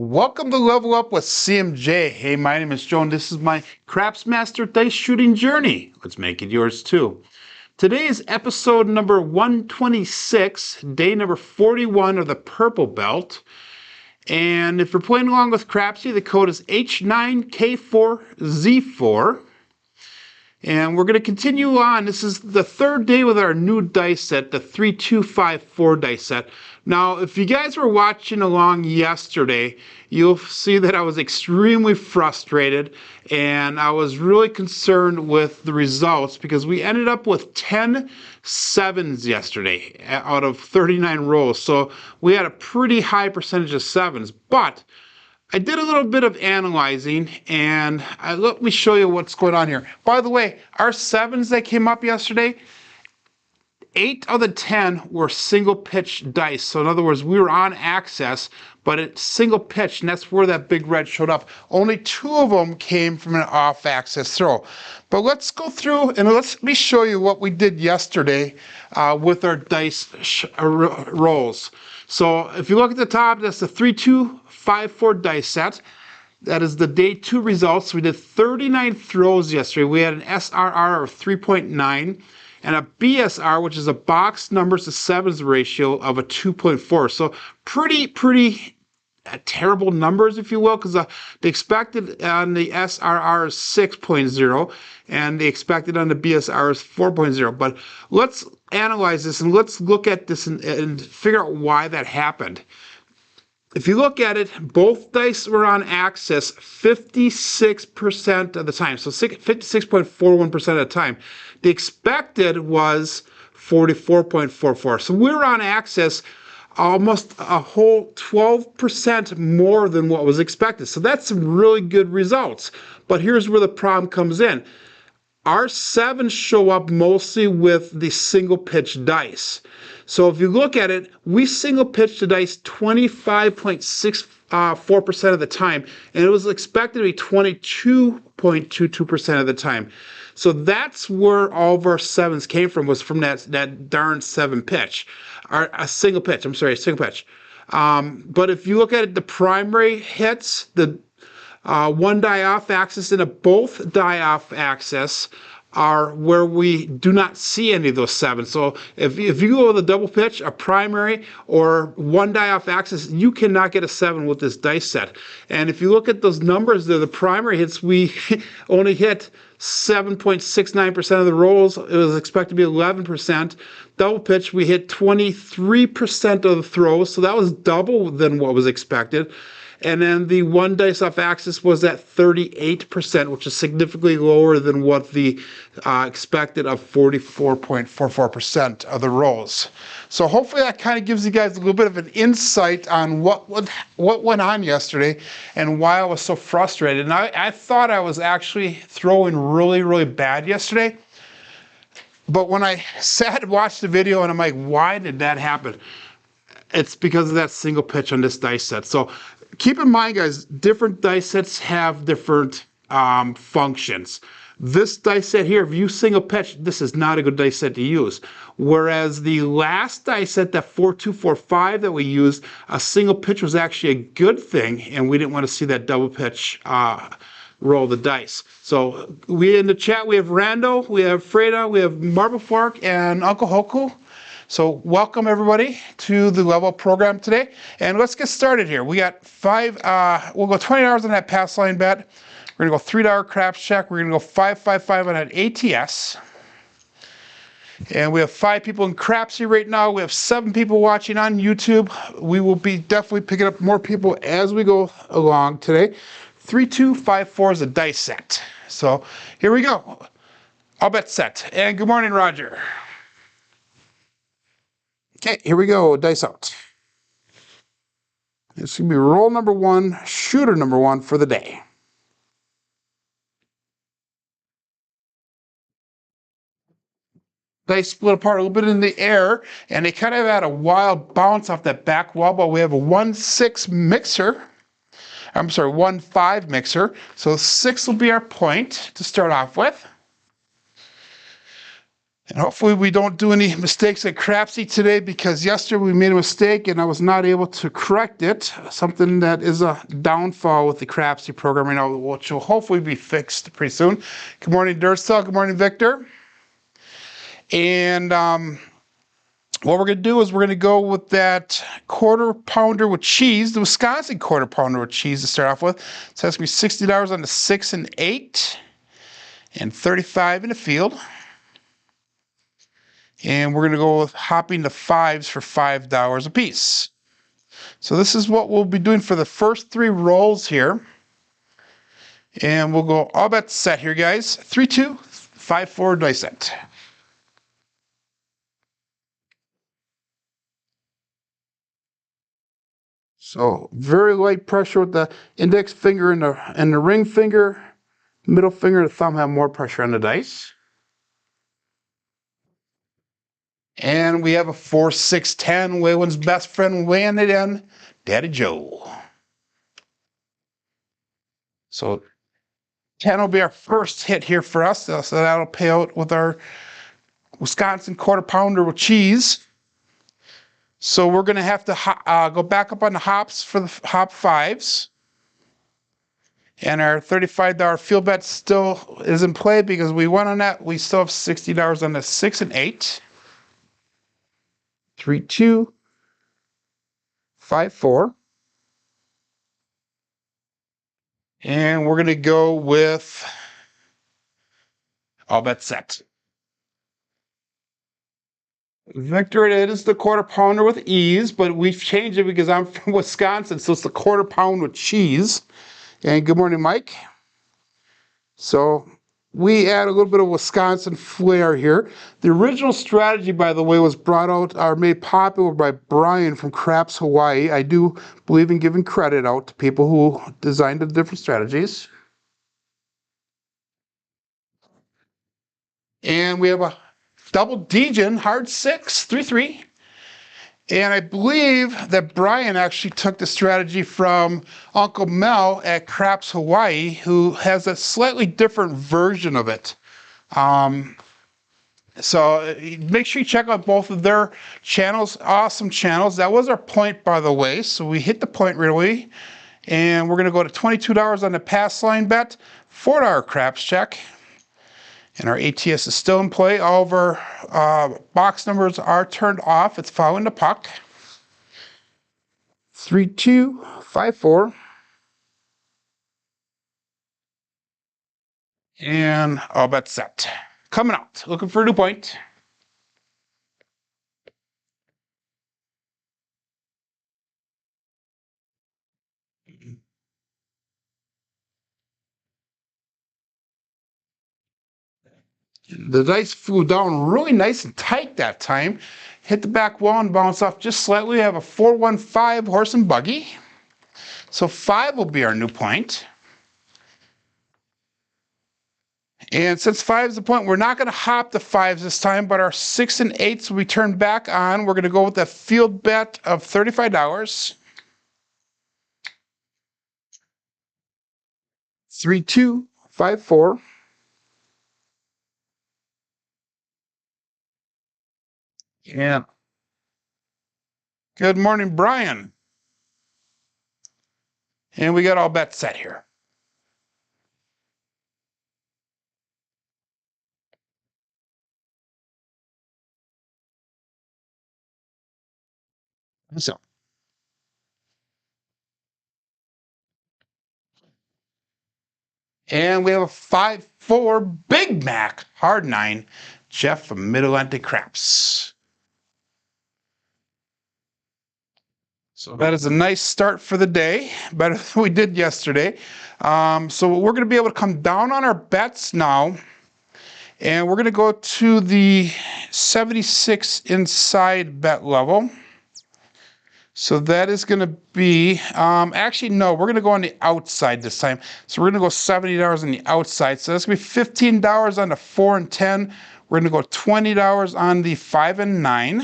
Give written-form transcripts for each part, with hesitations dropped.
Welcome to Level Up with CMJ. Hey, my name is Joan. This is my Craps Master dice shooting journey. Let's make it yours too. Today is episode number 126, day number 41 of the Purple Belt. And if you're playing along with Crapsee, the code is H9K4Z4. And we're going to continue on. This is the third day with our new dice set, the 3254 dice set. Now, if you guys were watching along yesterday, you'll see that I was extremely frustrated and I was really concerned with the results because we ended up with 10 sevens yesterday out of 39 rolls. So we had a pretty high percentage of sevens, but I did a little bit of analyzing, and let me show you what's going on here. By the way, our sevens that came up yesterday, 8 of the 10 were single pitch dice. So in other words, we were on access, but it's single pitch, and that's where that big red showed up. Only 2 of them came from an off access throw. But let's go through and let me show you what we did yesterday with our dice rolls. So if you look at the top, that's the 3254 dice set. That is the day 2 results. We did 39 throws yesterday. We had an SRR of 3.9 and a BSR, which is a box numbers to sevens ratio, of a 2.4. So pretty terrible numbers, if you will, because the expected on the SRR is 6.0 and the expected on the BSR is 4.0. But let's analyze this and let's look at this and figure out why that happened. If you look at it, both dice were on access 56% of the time, so 56.41% of the time. The expected was 44.44. So we were on access almost a whole 12% more than what was expected. So that's some really good results. But here's where the problem comes in. Our sevens show up mostly with the single pitch dice. So if you look at it, we single pitched the dice 25.64% of the time, and it was expected to be 22.22% of the time. So that's where all of our sevens came from, was from that darn seven pitch, or a single pitch. I'm sorry, a single pitch. But if you look at it, the primary hits, the one die off axis and a both die off axis are where we do not see any of those sevens. So if you go with a double pitch, a primary, or one die off axis, you cannot get a 7 with this dice set. And if you look at those numbers there, the primary hits, we only hit 7.69% of the rolls. It was expected to be 11%. Double pitch, we hit 23% of the throws, so that was double than what was expected. And then the one dice off axis was at 38%, which is significantly lower than what the expected of 44.44% of the rolls. So hopefully that kind of gives you guys a little bit of an insight on what went on yesterday and why I was so frustrated. And I thought I was actually throwing really bad yesterday. But when I sat and watched the video and I'm like, why did that happen? It's because of that single pitch on this dice set. So keep in mind, guys, different dice sets have different functions. This dice set here, if you single pitch, this is not a good dice set to use. Whereas the last dice set, that 4245 that we used, a single pitch was actually a good thing, and we didn't want to see that double pitch roll the dice. So we in the chat, we have Rando, we have Freda, we have Marble Fork, and Uncle Hoku. So welcome everybody to the Level Up program today, and let's get started here. We got we'll go $20 on that pass line bet. We're gonna go $3 craps check. We're gonna go 555 on that ATS. And we have 5 people in Crapsee right now. We have 7 people watching on YouTube. We will be definitely picking up more people as we go along today. 3254 is a dice set. So here we go. I'll bet set. And good morning, Roger. Okay, here we go, dice out. It's going to be roll number 1, shooter number 1 for the day. Dice split apart a little bit in the air, and they kind of had a wild bounce off that back wall, but we have a 1-6 mixer. I'm sorry, 1-5 mixer. So 6 will be our point to start off with. And hopefully we don't do any mistakes at Crapsee today, because yesterday we made a mistake and I was not able to correct it. Something that is a downfall with the Crapsee program right now, which will hopefully be fixed pretty soon. Good morning, Durstel. Good morning, Victor. And what we're going to do is we're going to go with that quarter pounder with cheese, the Wisconsin quarter pounder with cheese to start off with. So that's going to be $60 on the 6 and 8 and $35 in the field. And we're going to go with hopping the 5s for $5 a piece. So this is what we'll be doing for the first 3 rolls here. And we'll go all bets set here, guys. 3, 2, 5, 4 dice set. So very light pressure with the index finger and the ring finger. Middle finger and the thumb have more pressure on the dice. And we have a 4, 6, 10. Waylon's best friend weighing it in, Daddy Joe. So 10 will be our first hit here for us. So that'll pay out with our Wisconsin quarter pounder with cheese. So we're going to have to go back up on the hops for the hop 5s. And our $35 field bet still is in play because we won on that. We still have $60 on the 6 and 8. 3, 2, 5, 4. And we're going to go with all bets set. Victor, it is the quarter pounder with ease, but we've changed it because I'm from Wisconsin, so it's the quarter pound with cheese. And good morning, Mike. So we add a little bit of Wisconsin flair here. The original strategy, by the way, was brought out or made popular by Brian from Crapsee, Hawaii. I do believe in giving credit out to people who designed the different strategies. And we have a double Degen, hard 6, 3, 3. And I believe that Brian actually took the strategy from Uncle Mel at Crapsee, Hawaii, who has a slightly different version of it. So make sure you check out both of their channels, awesome channels. That was our point, by the way. So we hit the point right away. And we're going to go to $22 on the pass line bet, $4 craps check. And our ATS is still in play. All of our box numbers are turned off. It's following the puck. 3, 2, 5, 4. And all bets set. Coming out. Looking for a new point. The dice flew down really nice and tight that time. Hit the back wall and bounced off just slightly. We have a 4-1-5 horse and buggy. So 5 will be our new point. And since 5 is the point, we're not going to hop the 5s this time, but our 6 and 8s will be turned back on. We're going to go with a field bet of $35. 3, 2, 5, 4. Yeah. Good morning, Brian. And we got all bets set here. So. And we have a 5-4 Big Mac hard 9, Jeff from Mid-Atlantic Craps. So that is a nice start for the day, better than we did yesterday. So we're going to be able to come down on our bets now, and we're going to go to the 76 inside bet level. So that is going to be, actually, no, we're going to go on the outside this time. So we're going to go $70 on the outside. So that's going to be $15 on the 4 and 10. We're going to go $20 on the 5 and 9.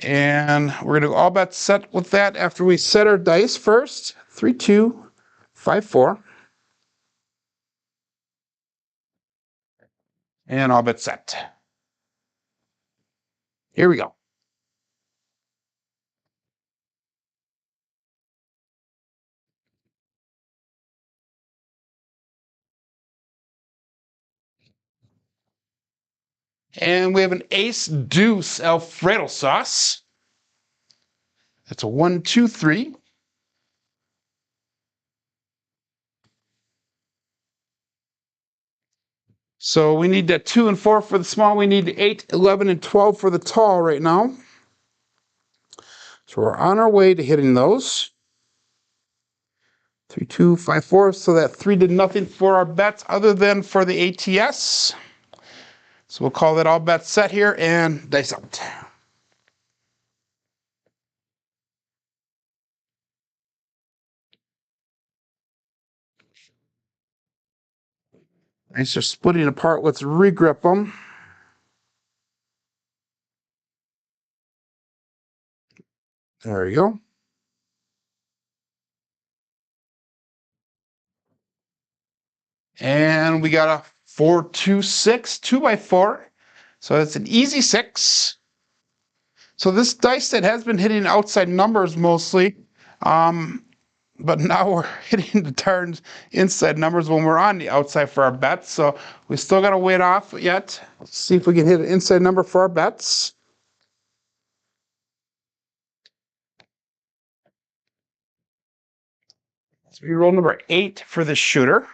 And we're going to go all bets set with that after we set our dice first. 3, 2, 5, 4. And all bet set. Here we go. And we have an ace deuce Alfredo sauce. That's a 1, 2, 3. So we need that 2 and 4 for the small. We need 8, 11, and 12 for the tall right now. So we're on our way to hitting those. 3, 2, 5, 4. So that 3 did nothing for our bets other than for the ATS. So we'll call that all bets set here and dice out. Nice, they're splitting apart. Let's regrip them. There you go. And we got a 4, 2, 6, 2 by 4. So it's an easy 6. So this dice set has been hitting outside numbers mostly. But now we're hitting the turns inside numbers when we're on the outside for our bets. So we still got to wait off yet. Let's see if we can hit an inside number for our bets. So we roll number 8 for the shooter.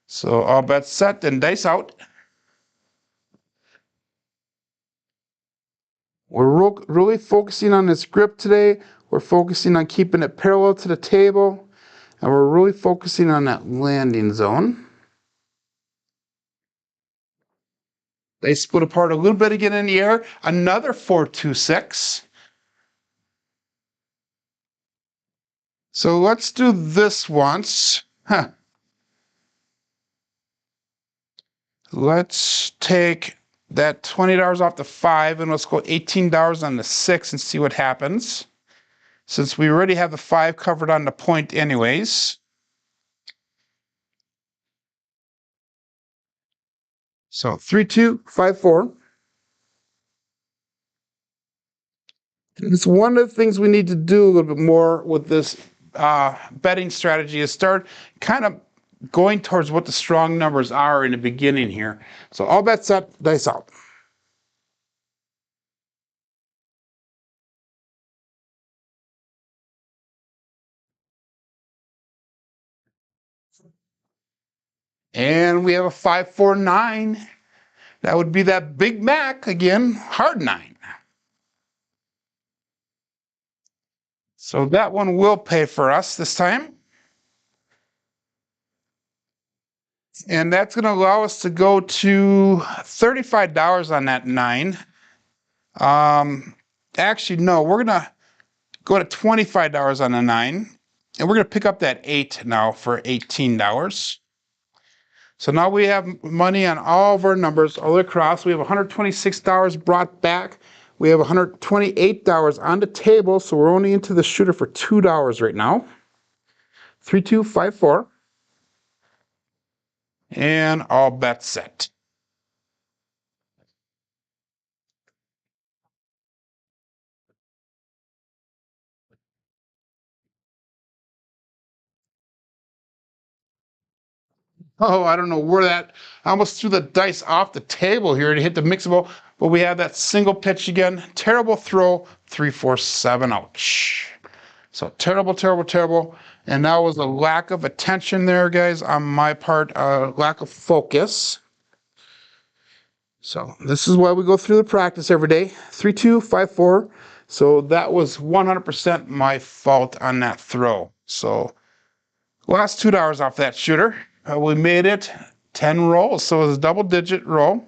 So all bets set and dice out. We're really focusing on this grip today. We're focusing on keeping it parallel to the table. And we're really focusing on that landing zone. They split apart a little bit again in the air. Another 4, 2, 6. So let's do this once. Let's take that $20 off the 5 and let's go $18 on the 6 and see what happens. Since we already have the 5 covered on the point anyways. So 3, 2, 5, 4. It's one of the things we need to do a little bit more with this betting strategy is start kind of going towards what the strong numbers are in the beginning here. So all bets set, dice out. And we have a 5, 4, 9. That would be that Big Mac again, hard 9. So that one will pay for us this time. And that's going to allow us to go to $35 on that 9. Actually, no, we're going to go to $25 on the 9. And we're going to pick up that 8 now for $18. So now we have money on all of our numbers all across. We have $126 brought back. We have $128 on the table, so we're only into the shooter for $2 right now. 3, 2, 5, 4. And all bets set. Oh, I don't know where that, I almost threw the dice off the table here to hit the mixable, but we have that single pitch again. Terrible throw, 3, 4, 7, ouch. So terrible, terrible, terrible. And that was a lack of attention there, guys, on my part, lack of focus. So this is why we go through the practice every day. 3, 2, 5, 4. So that was 100% my fault on that throw. So last $2 off that shooter. We made it 10 rolls, so it was a double-digit roll.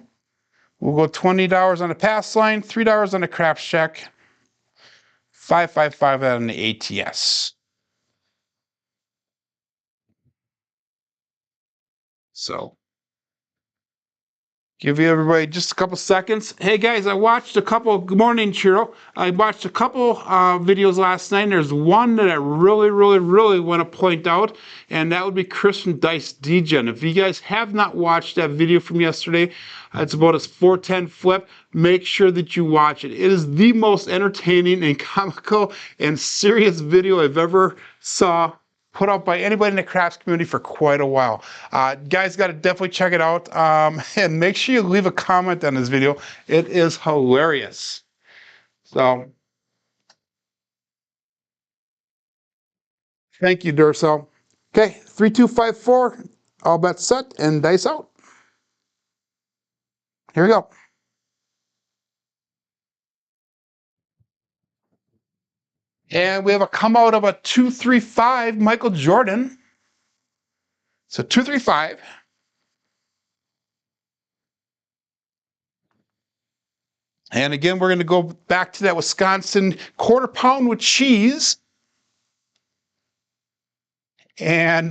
We'll go $20 on the pass line, $3 on the craps check, 555 on the ATS. So Give you everybody just a couple seconds. Hey guys, I watched a couple. Good morning, Chiro. I watched a couple videos last night. And there's one that I really want to point out, and that would be Chris from Dice Degen. If you guys have not watched that video from yesterday, it's about his 410 flip. Make sure that you watch it. It is the most entertaining and comical and serious video I've ever saw put out by anybody in the craps community for quite a while. Guys, got to definitely check it out. And make sure you leave a comment on this video. It is hilarious. So, thank you, Duracell. Okay, 3254, all bets set and dice out. Here we go. And we have a come out of a 235, Michael Jordan. So 235. And again, we're going to go back to that Wisconsin quarter pound with cheese. And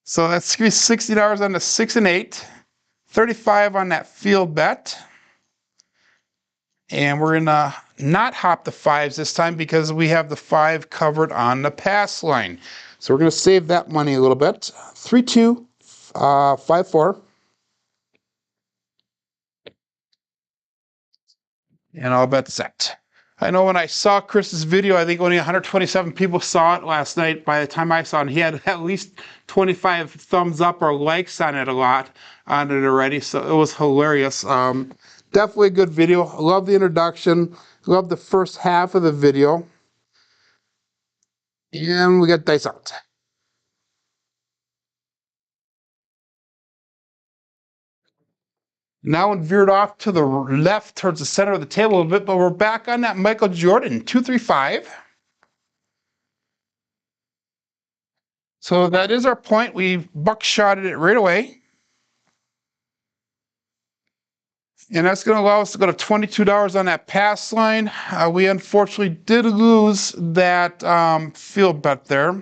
so that's going to be $60 on the 6 and 8, 35 on that field bet. And we're going to not hop the 5s this time because we have the 5 covered on the pass line. So we're going to save that money a little bit. 3, 2, 5, 4. And all bet set. I know when I saw Chris's video, I think only 127 people saw it last night. By the time I saw it, he had at least 25 thumbs up or likes on it already. So it was hilarious. Definitely a good video. Love the introduction. Love the first half of the video. And we got dice out. Now it veered off to the left towards the center of the table a bit, but we're back on that Michael Jordan, 235. So that is our point. We buckshotted it right away. And that's going to allow us to go to $22 on that pass line. We unfortunately did lose that field bet there.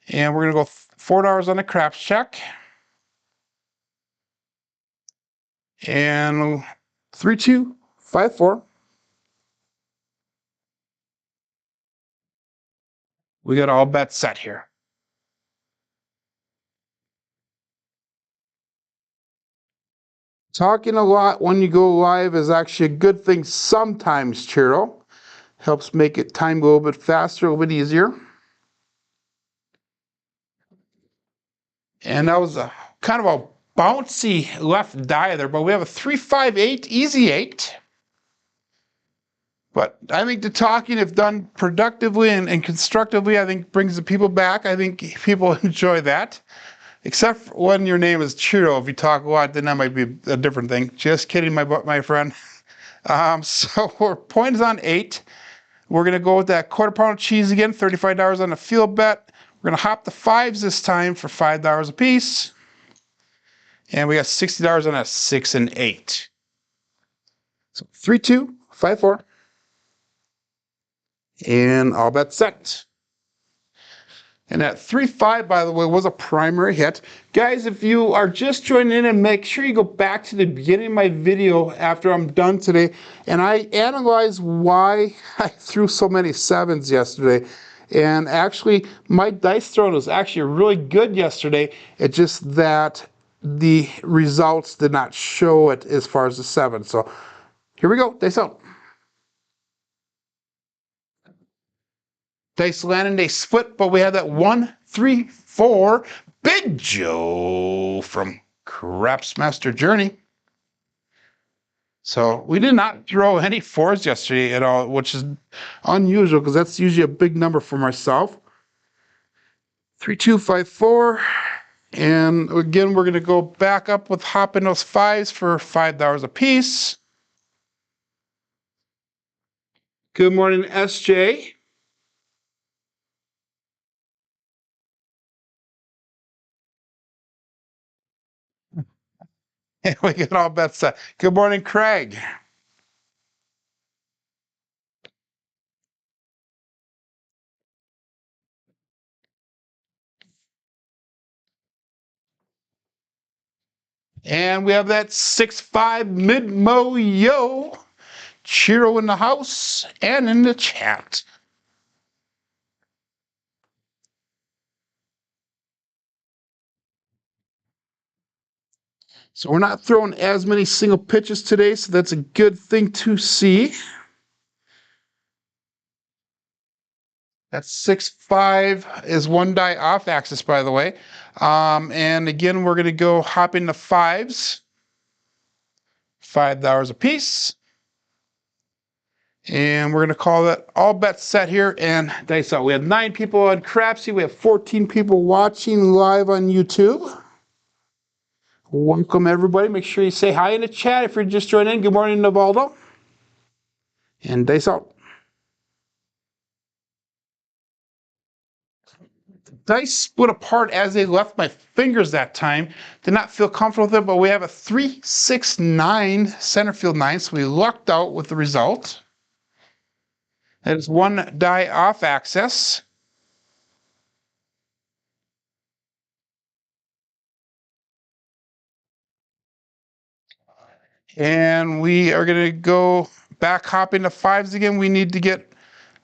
And we're going to go $4 on the craps check. And 3, 2, 5, 4. We got all bets set here. Talking a lot when you go live is actually a good thing sometimes, Chiro. Helps make it time go a little bit faster, a little bit easier. And that was a kind of a bouncy left die there, but we have a 3-5-8, easy 8. But I think the talking, if done productively and constructively, I think brings the people back. I think people enjoy that. Except when your name is Chiro. If you talk a lot, then that might be a different thing. Just kidding, my friend. So our point is on 8. We're going to go with that quarter pound of cheese again, $35 on the field bet. We're going to hop the 5s this time for $5 a piece. And we got $60 on that 6 and 8. So 3, 2, 5, 4. And all bets set. And that 3-5, by the way, was a primary hit. Guys, if you are just joining in, and make sure you go back to the beginning of my video after I'm done today, and I analyze why I threw so many 7s yesterday. And actually, my dice throwing was actually really good yesterday. It's just that the results did not show it as far as the 7. So here we go, dice out. Dice landing, they split, but we have that 1, 3, 4. Big Joe from Craps Master Journey. So we did not throw any 4s yesterday at all, which is unusual because that's usually a big number for myself. 3, 2, 5, 4. And again, we're going to go back up with hopping those 5s for $5 a piece. Good morning, SJ. And we get all bets set. Good morning, Craig. And we have that 6-5 mid-mo yo. Chiro in the house and in the chat. So we're not throwing as many single pitches today, so that's a good thing to see. That 6-5 is one die off axis, by the way. And again, we're going to go hop into fives. $5 a piece. And we're going to call that all bets set here and dice out. We have 9 people on Crapsee. We have 14 people watching live on YouTube. Welcome, everybody. Make sure you say hi in the chat if you're just joining in. Good morning, Navaldo. And dice out. Dice split apart as they left my fingers that time. Did not feel comfortable with it, but we have a 3-6-9 center field 9, so we lucked out with the result. That is one die off axis. And we are going to go back hop into fives again. We need to get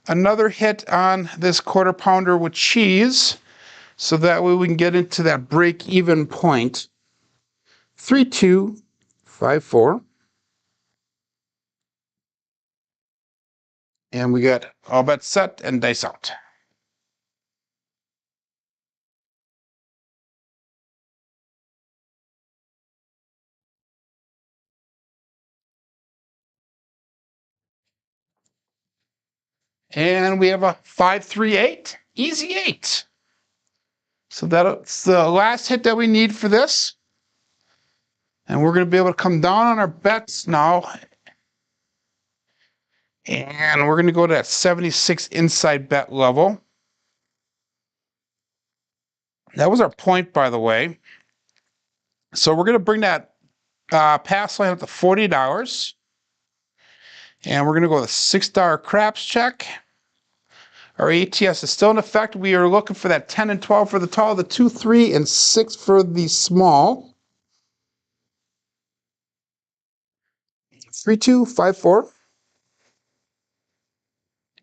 another hit on this quarter pounder with cheese, so that way we can get into that break-even point. 3-2-5-4. And we got all bets set and dice out. And we have a 5-3-8, easy 8. So that's the last hit that we need for this. And we're going to be able to come down on our bets now. And we're going to go to that 76 inside bet level. That was our point, by the way. So we're going to bring that pass line up to $40. And we're going to go with a $6 craps check. Our ATS is still in effect. We are looking for that 10 and 12 for the tall, the 2, 3, and 6 for the small. 3-2-5-4.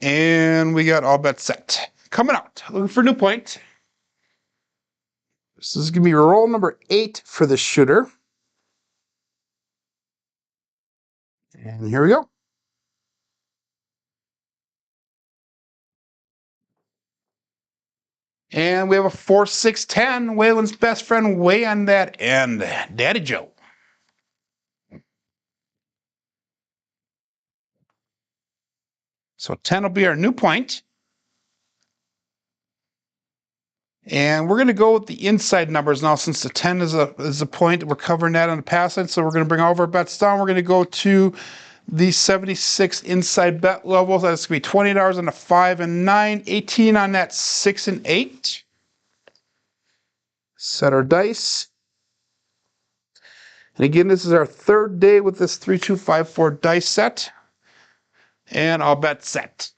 And we got all bets set. Coming out, looking for new point. This is going to be roll number 8 for the shooter. And here we go. And we have a 4-6-10. Waylon's best friend way on that end. Daddy Joe. So 10 will be our new point. And we're going to go with the inside numbers now, since the 10 is a point. We're covering that on the pass line, so we're going to bring all of our bets down. We're going to go to the 76 inside bet levels. That's going to be $20 on the 5 and 9, 18 on that 6 and 8. Set our dice. And again, this is our third day with this 3-2-5-4 dice set. And all bets set.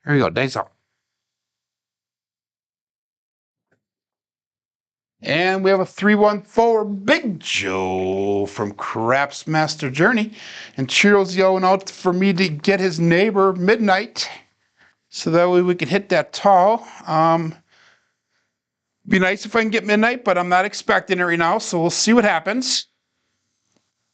Here we go, dice out. And we have a 3-1-4 Big Joe from Craps Master Journey. And Chiro's yelling out for me to get his neighbor midnight, so that way we can hit that tall. Be nice if I can get midnight, but I'm not expecting it right now, so we'll see what happens.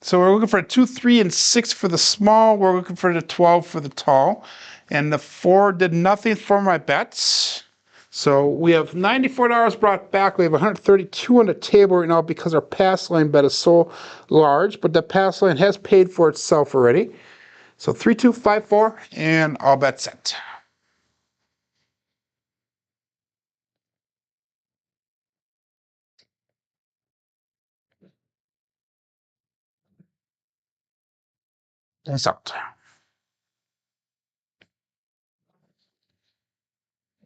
So we're looking for a 2, 3, and 6 for the small. We're looking for the 12 for the tall. And the 4 did nothing for my bets. So we have $94 brought back. We have $132 on the table right now because our pass line bet is so large, but the pass line has paid for itself already. So 3-2-5-4 and all bets set. That's out.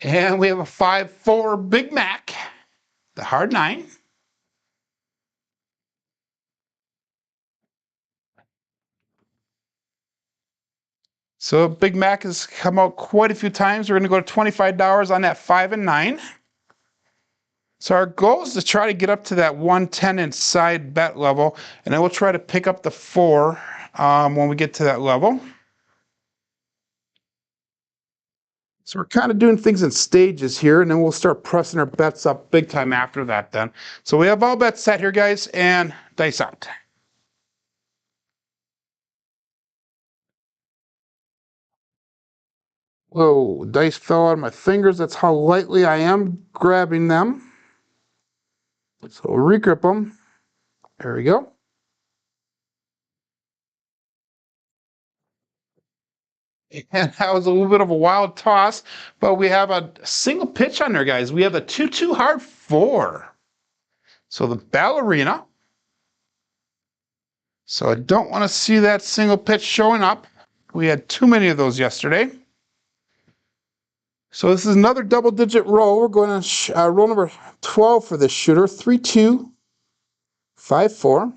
And we have a 5-4 Big Mac, the hard 9. So Big Mac has come out quite a few times. We're going to go to $25 on that 5 and 9. So our goal is to try to get up to that 110 inside bet level, and then we'll try to pick up the 4 when we get to that level. So we're kind of doing things in stages here, and then we'll start pressing our bets up big time after that then. So we have all bets set here, guys, and dice out. Whoa, dice fell out of my fingers. That's how lightly I am grabbing them. So we'll regrip them. There we go. And that was a little bit of a wild toss, but we have a single pitch on there, guys. We have a 2-2 hard 4. So the ballerina. So I don't want to see that single pitch showing up. We had too many of those yesterday. So this is another double-digit roll. We're going to roll number 12 for this shooter. 3-2, 5-4.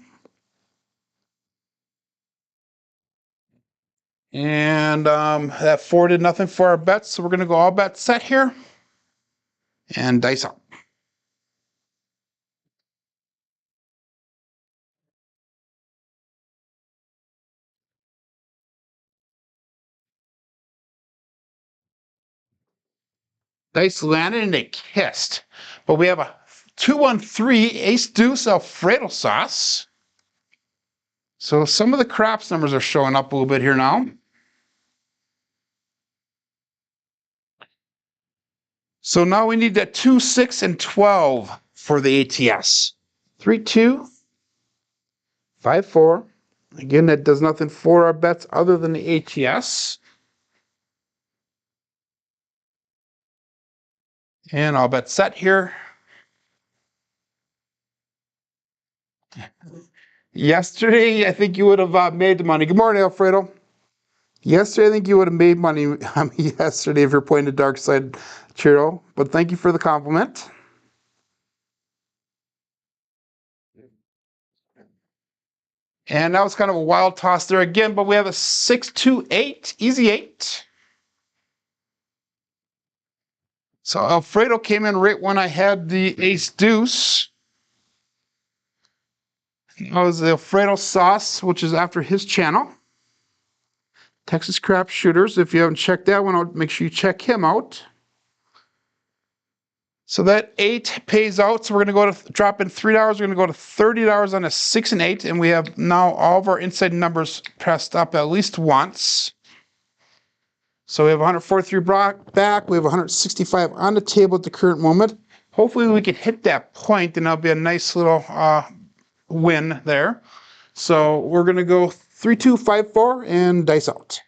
And that 4 did nothing for our bets, so we're going to go all bet set here. And dice up. Dice landed and they kissed. But we have a 2-1-3 ace deuce Alfredo sauce. So some of the craps numbers are showing up a little bit here now. So now we need that 2, 6, and 12 for the ATS. 3-2, 5-4. Again, that does nothing for our bets other than the ATS. And I'll bet set here. Yesterday, I think you would have made the money. Good morning, Alfredo. Yesterday, I think you would have made money on me yesterday if you're playing the dark side, Chiro. But thank you for the compliment. And that was kind of a wild toss there again, but we have a 6-2-8, easy 8. So Alfredo came in right when I had the ace deuce. That was the Alfredo sauce, which is after his channel. Texas Crap Shooters. If you haven't checked that one out, make sure you check him out. So that 8 pays out. So we're going to go to drop in $3. We're going to go to $30 on a 6 and 8. And we have now all of our inside numbers pressed up at least once. So we have 143 back. We have 165 on the table at the current moment. Hopefully we can hit that point and that'll be a nice little win there. So we're going to go 3-2, 5-4 and dice out.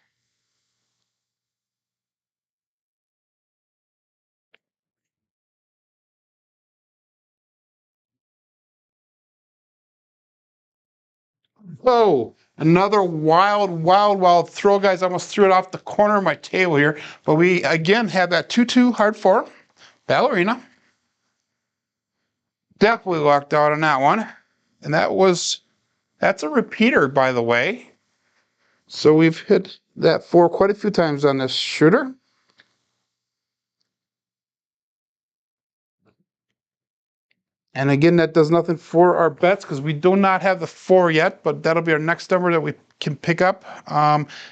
Whoa, another wild throw, guys. I almost threw it off the corner of my table here. But we, again, have that 2-2 hard 4. Ballerina. Definitely locked out on that one. And that's a repeater, by the way. So we've hit that 4 quite a few times on this shooter. And again, that does nothing for our bets because we do not have the 4 yet, but that'll be our next number that we can pick up.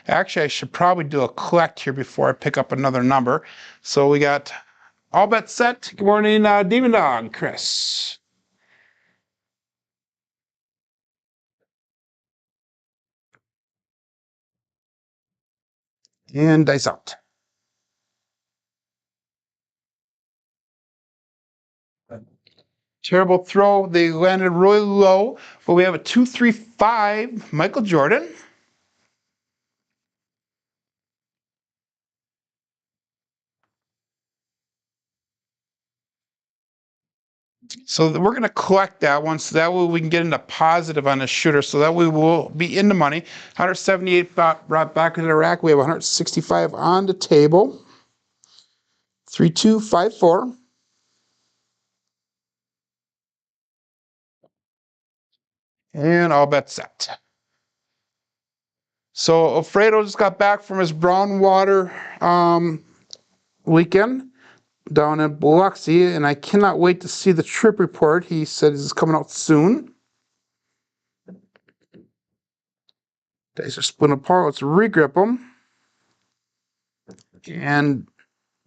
Actually, I should probably do a collect here before I pick up another number. So we got all bets set. Good morning, Demon Dog, Chris. And dice out. Terrible throw. They landed really low, but we have a 2-3-5 Michael Jordan. So we're going to collect that one, so that way we can get into positive on the shooter, so that way we'll be in the money. 178 brought back into the rack. We have 165 on the table. 3-2, 5-4. And all bets set. So Alfredo just got back from his brown water weekend down in Biloxi, and I cannot wait to see the trip report. He said it's coming out soon. Dice are split apart. Let's regrip them. And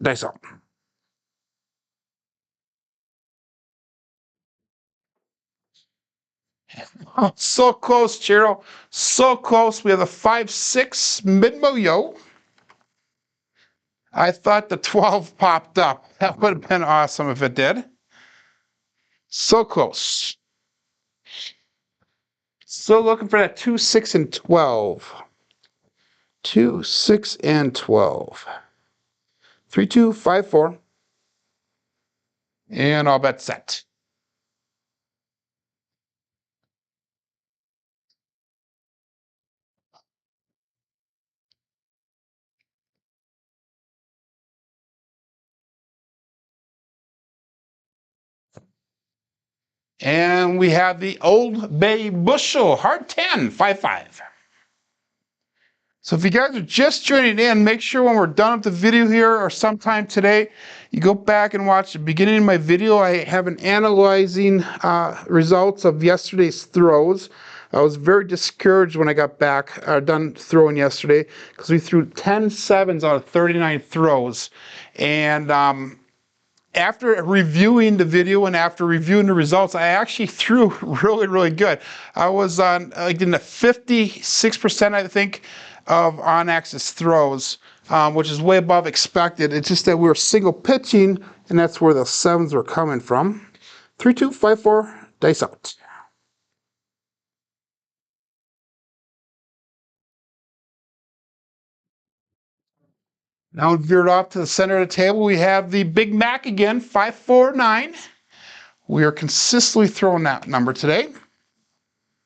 dice out. Oh, so close, Chiro. So close. We have a 5-6 mid-mo-yo. I thought the 12 popped up. That would have been awesome if it did. So close. Still looking for that 2, 6, and 12. 2, 6, and 12. 3, 2, 5, 4. And all bet set. And we have the Old Bay Bushel, hard 10, 5, 5. So if you guys are just joining in, make sure when we're done with the video here or sometime today, you go back and watch the beginning of my video. I have an analyzing results of yesterday's throws. I was very discouraged when I got back, done throwing yesterday, because we threw 10 sevens out of 39 throws. And after reviewing the video and after reviewing the results, I actually threw really, really good. I was on like in the 56%, I think, of on-axis throws, which is way above expected. It's just that we were single pitching, and that's where the sevens were coming from. 3, 2, 5, 4, dice out. Now veered off to the center of the table, we have the Big Mac again, 5, 4, 9. We are consistently throwing that number today.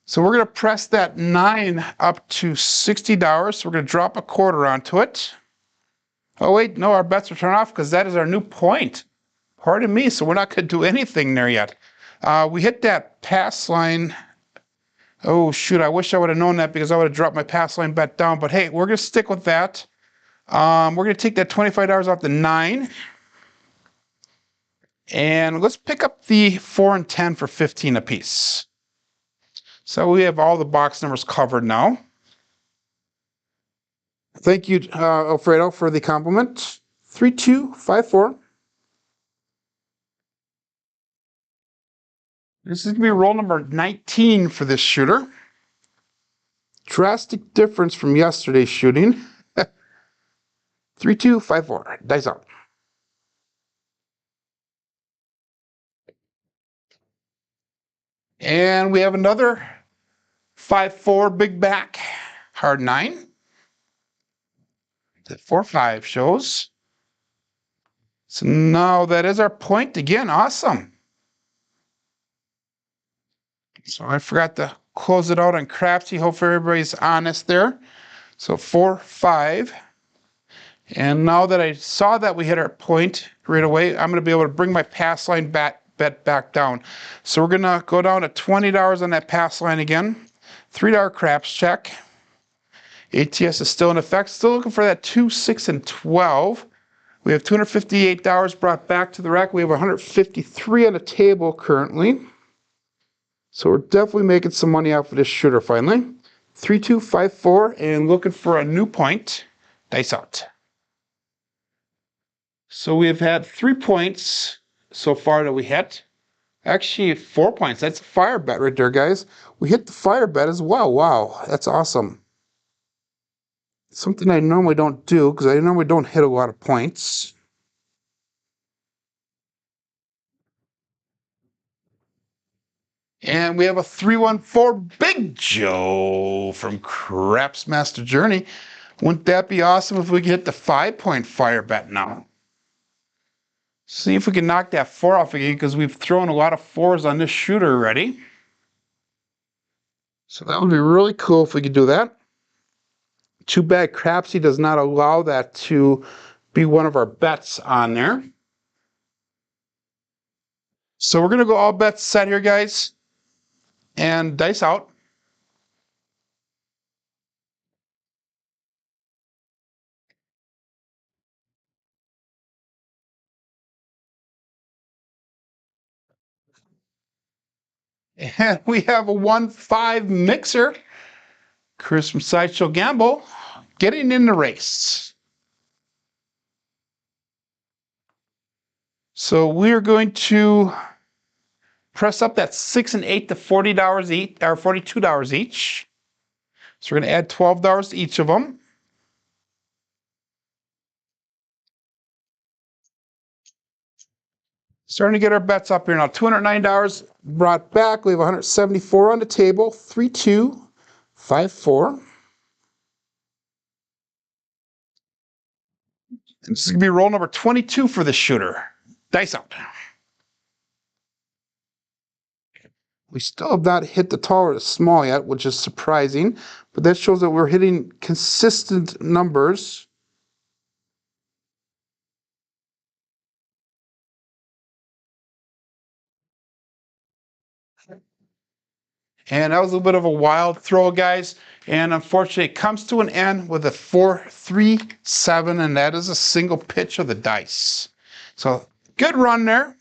So we're going to press that 9 up to $60. So we're going to drop a quarter onto it. Oh, wait, no, our bets are turned off because that is our new point. Pardon me, so we're not going to do anything there yet. We hit that pass line. Oh, shoot, I wish I would have known that because I would have dropped my pass line bet down. But hey, we're going to stick with that. We're going to take that $25 off the 9. And let's pick up the 4 and 10 for 15 apiece. So we have all the box numbers covered now. Thank you, Alfredo, for the compliment. 3, 2, 5, 4. This is going to be roll number 19 for this shooter. Drastic difference from yesterday's shooting. 3, 2, 5, 4. Dice out. And we have another 5, 4 big back, hard 9. The 4, 5 shows. So now that is our point again. Awesome. So I forgot to close it out on Crapsee. Hopefully everybody's honest there. So 4, 5. And now that I saw that we hit our point right away, I'm going to be able to bring my pass line bet back down. So we're going to go down to $20 on that pass line again. $3 craps check. ATS is still in effect. Still looking for that 2, 6, and 12. We have $258 brought back to the rack. We have $153 on the table currently. So we're definitely making some money off of this shooter finally. 3, 2, 5, 4, and looking for a new point. Dice out. So we have had 3 points so far that we hit. Actually, 4 points. That's a fire bet right there, guys. We hit the fire bet as well. Wow, that's awesome. Something I normally don't do because I normally don't hit a lot of points. And we have a 314 Big Joe from Craps Master Journey. Wouldn't that be awesome if we could hit the 5-point fire bet now? See if we can knock that 4 off again because we've thrown a lot of 4s on this shooter already. So that would be really cool if we could do that. Too bad Crapsee does not allow that to be one of our bets on there. So we're going to go all bets set here, guys. And dice out. And we have a 1-5 mixer. Chris from Sideshow Gamble getting in the race. So we're going to press up that 6 and 8 to $40 each, or $42 each. So we're going to add $12 to each of them. Starting to get our bets up here now. $209 brought back. We have 174 on the table. 3, 2, 5, 4. And this is going to be roll number 22 for the shooter. Dice out. We still have not hit the tall or the small yet, which is surprising, but that shows that we're hitting consistent numbers. And that was a little bit of a wild throw, guys. And unfortunately, it comes to an end with a 4-3-7, and that is a single pitch of the dice. So good run there.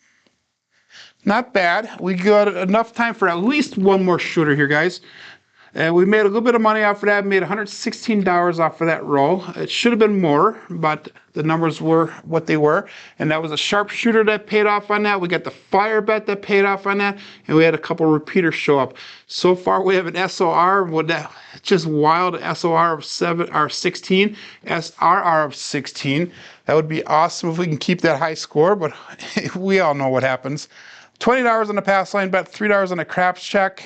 Not bad. We got enough time for at least one more shooter here, guys. And we made a little bit of money off of that. Made $116 off of that roll. It should have been more, but the numbers were what they were. And that was a sharpshooter that paid off on that. We got the fire bet that paid off on that. And we had a couple repeaters show up. So far, we have an SOR with that just wild SOR of 16, SRR of 16. That would be awesome if we can keep that high score, but we all know what happens. $20 on the pass line bet, $3 on the craps check.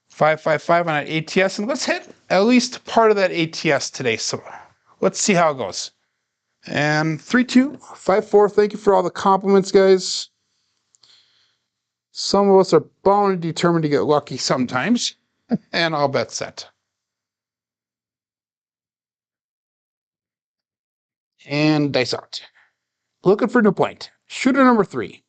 555 on an ATS, and let's hit at least part of that ATS today. So let's see how it goes. And 3254. Thank you for all the compliments, guys. Some of us are bound and determined to get lucky sometimes, and all bets set. And dice out. Looking for new point. Shooter number 3.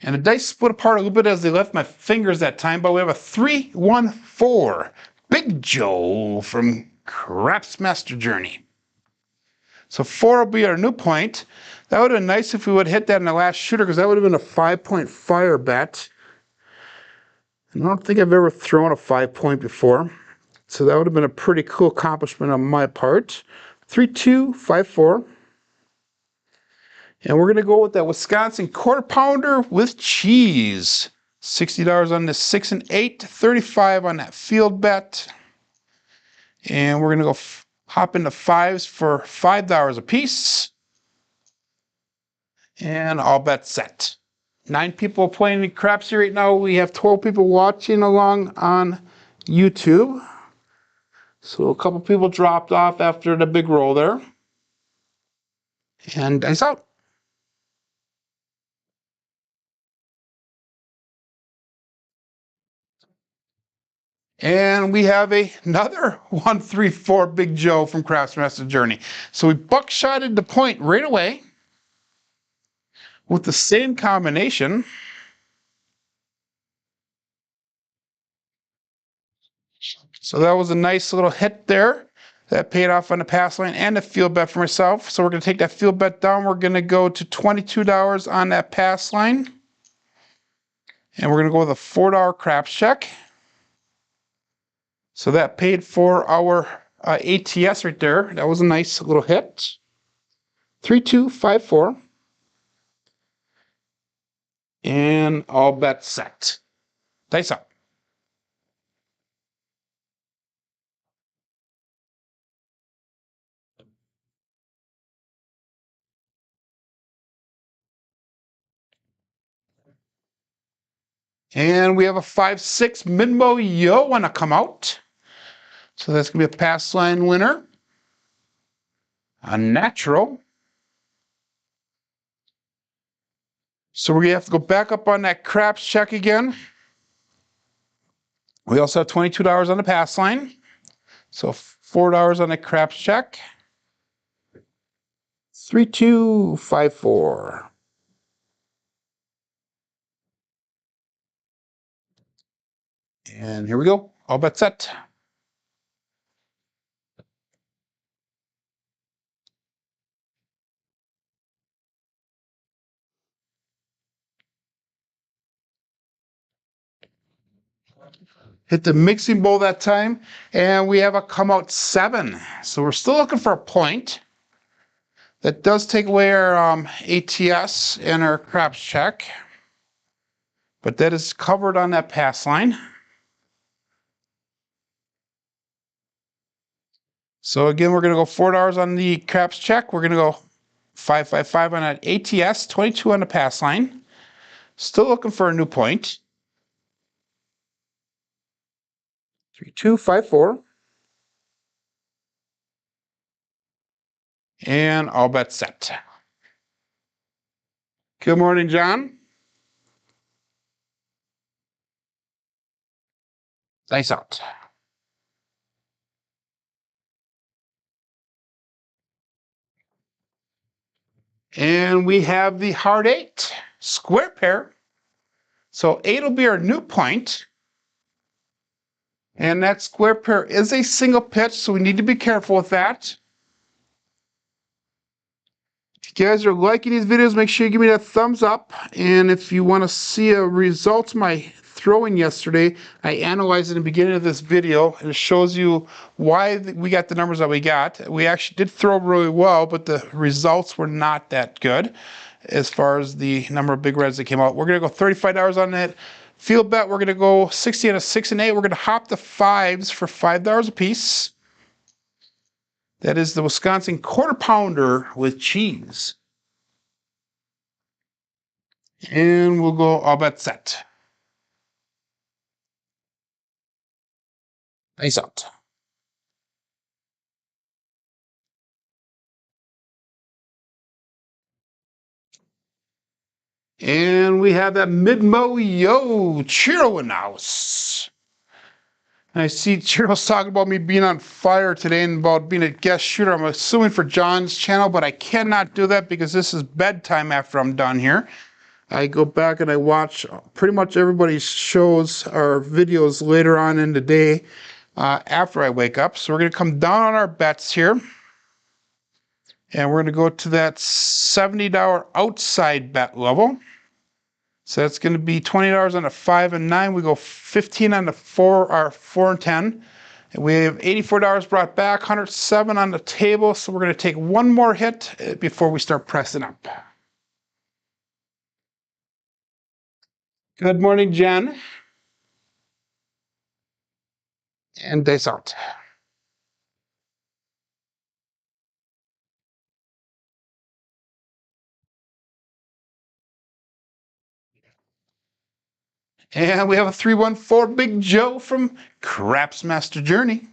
And the dice split apart a little bit as they left my fingers that time, but we have a 314. Big Joe from Crapsee Master Journey. So 4 will be our new point. That would have been nice if we would have hit that in the last shooter, because that would have been a 5-point fire bet. And I don't think I've ever thrown a 5-point before. So that would have been a pretty cool accomplishment on my part. 3254. And we're going to go with that Wisconsin quarter pounder with cheese. $60 on the 6 and 8, 35 on that field bet. And we're going to go hop into 5s for $5 a piece. And all bets set. 9 people playing the Crapsee right now. We have 12 people watching along on YouTube. So a couple people dropped off after the big roll there. And dice out. And we have another 134 Big Joe from Crapsee Master Journey. So we buckshotted the point right away with the same combination. So that was a nice little hit there. That paid off on the pass line and the field bet for myself. So we're going to take that field bet down. We're going to go to $22 on that pass line. And we're going to go with a $4 craps check. So that paid for our ATS right there. That was a nice little hit. 3254. And all bets set. Dice up. And we have a 5-6 Minmo Yo want to come out. So that's going to be a pass line winner. A natural. So we're going to have to go back up on that craps check again. We also have $22 on the pass line. So $4 on the craps check. 3254. And here we go. All bets set. hit the mixing bowl that time, and we have a come out 7. So we're still looking for a point. That does take away our ATS and our craps check, but that is covered on that pass line. So again, we're going to go $4 on the craps check. We're going to go 555 on that ATS, 22 on the pass line. Still looking for a new point. 3254. And all bets set. Good morning, John. Nice out. And we have the hard 8, square pair. So 8 will be our new point. And that square pair is a single pitch, so we need to be careful with that. If you guys are liking these videos, make sure you give me that thumbs up. And if you want to see a result of my throwing yesterday, I analyzed it in the beginning of this video, and it shows you why we got the numbers that we got. We actually did throw really well, but the results were not that good as far as the number of big reds that came out. We're going to go $35 on that field bet. We're going to go 60 on a 6 and 8. We're going to hop the 5s for $5 a piece. That is the Wisconsin quarter pounder with cheese. And we'll go all bet set. Nice out. And we have that mid-mo yo Chiro in the house. I see Chiro's talking about me being on fire today and about being a guest shooter. I'm assuming for John's channel, but I cannot do that because this is bedtime after I'm done here. I go back and I watch pretty much everybody's shows or videos later on in the day after I wake up. So we're going to come down on our bets here. And we're going to go to that $70 outside bet level. So that's going to be $20 on the 5 and 9. We go 15 on the 4 or 4 and 10. And we have $84 brought back, 107 on the table. So we're going to take one more hit before we start pressing up. Good morning, Jen. And days out. And we have a 314 Big Joe from Craps Master Journey.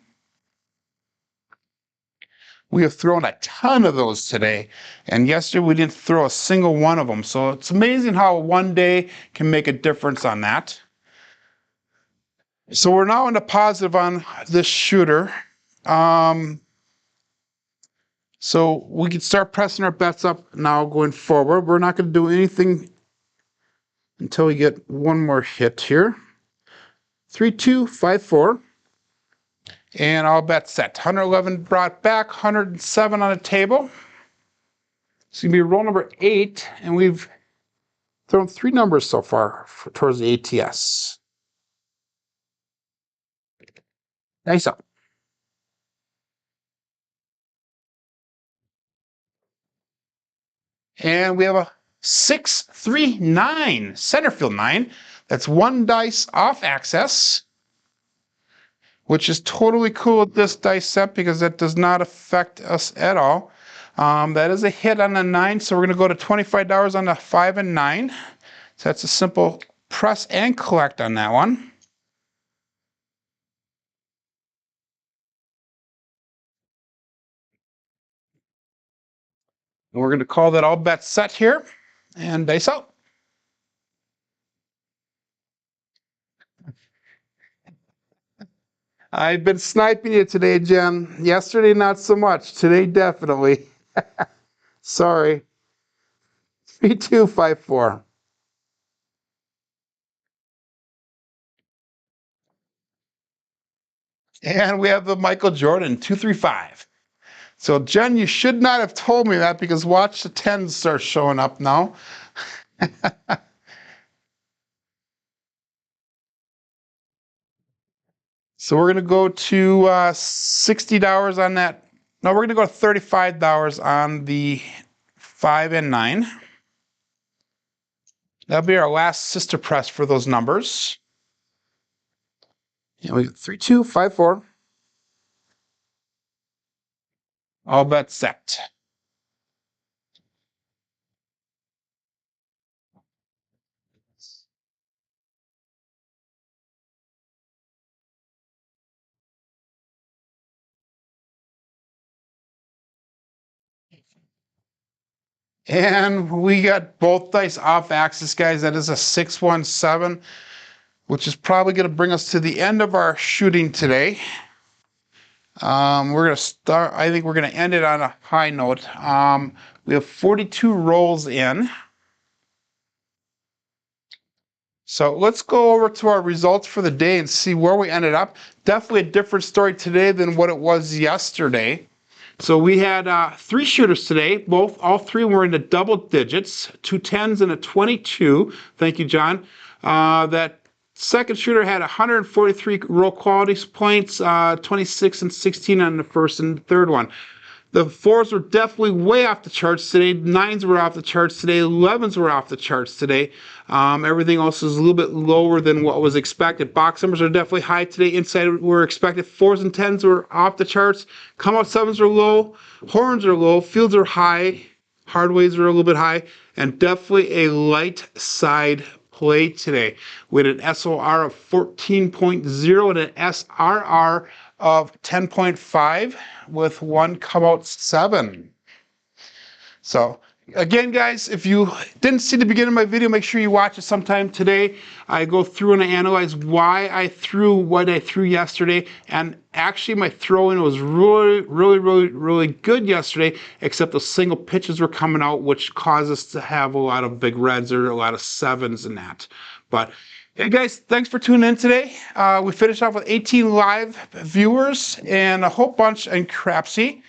We have thrown a ton of those today, and yesterday we didn't throw a single one of them. So it's amazing how one day can make a difference on that. So we're now in the positive on this shooter. So we can start pressing our bets up now going forward. We're not going to do anything until we get one more hit here. 3254. And all bets set. 111 brought back, 107 on the table. It's going to be roll number 8, and we've thrown 3 numbers so far towards the ATS. Nice up. And we have a 639 center field 9. That's 1 dice off access, which is totally cool with this dice set because that does not affect us at all. That is a hit on the 9, so we're going to go to $25 on the 5 and 9. So that's a simple press and collect on that one. And we're going to call that all bets set here and dice out. I've been sniping you today, Jen. Yesterday, not so much. Today, definitely. Sorry. 3254. And we have the Michael Jordan 235. So, Jen, you should not have told me that because watch the 10s start showing up now. So we're going to go to $60 on that. No, we're going to go to $35 on the 5 and 9. That'll be our last sister press for those numbers. And we got 3, 2, 5, 4. All bets set. And we got both dice off axis, guys. That is a 617, which is probably going to bring us to the end of our shooting today. We're going to start, I think we're going to end it on a high note. We have 42 rolls in. So let's go over to our results for the day and see where we ended up. Definitely a different story today than what it was yesterday. So we had 3 shooters today. All 3 were in the double digits, 2 10s and a 22. Thank you, John. That second shooter had 143 roll quality points, 26 and 16 on the first and third one. The 4s were definitely way off the charts today. 9s were off the charts today. 11s were off the charts today. Everything else is a little bit lower than what was expected. Box numbers are definitely high today. Inside were expected. 4s and 10s were off the charts. Come out 7s are low. Horns are low. Fields are high. Hardways are a little bit high. And definitely a light side play today. We had an SOR of 14.0 and an SRR of 10.5 with one come out 7. So again, guys, if you didn't see the beginning of my video, make sure you watch it sometime today. I go through and I analyze why I threw what I threw yesterday, and actually my throwing was really good yesterday, except the single pitches were coming out, which caused us to have a lot of big reds or a lot of 7s in that. But hey guys, thanks for tuning in today. We finished off with 18 live viewers and a whole bunch in Crapsee.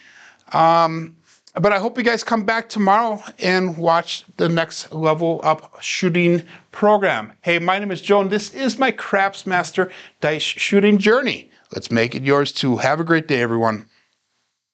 But I hope you guys come back tomorrow and watch the next level up shooting program. Hey, my name is Joe, and this is my Craps Master Dice Shooting Journey. Let's make it yours too. Have a great day, everyone.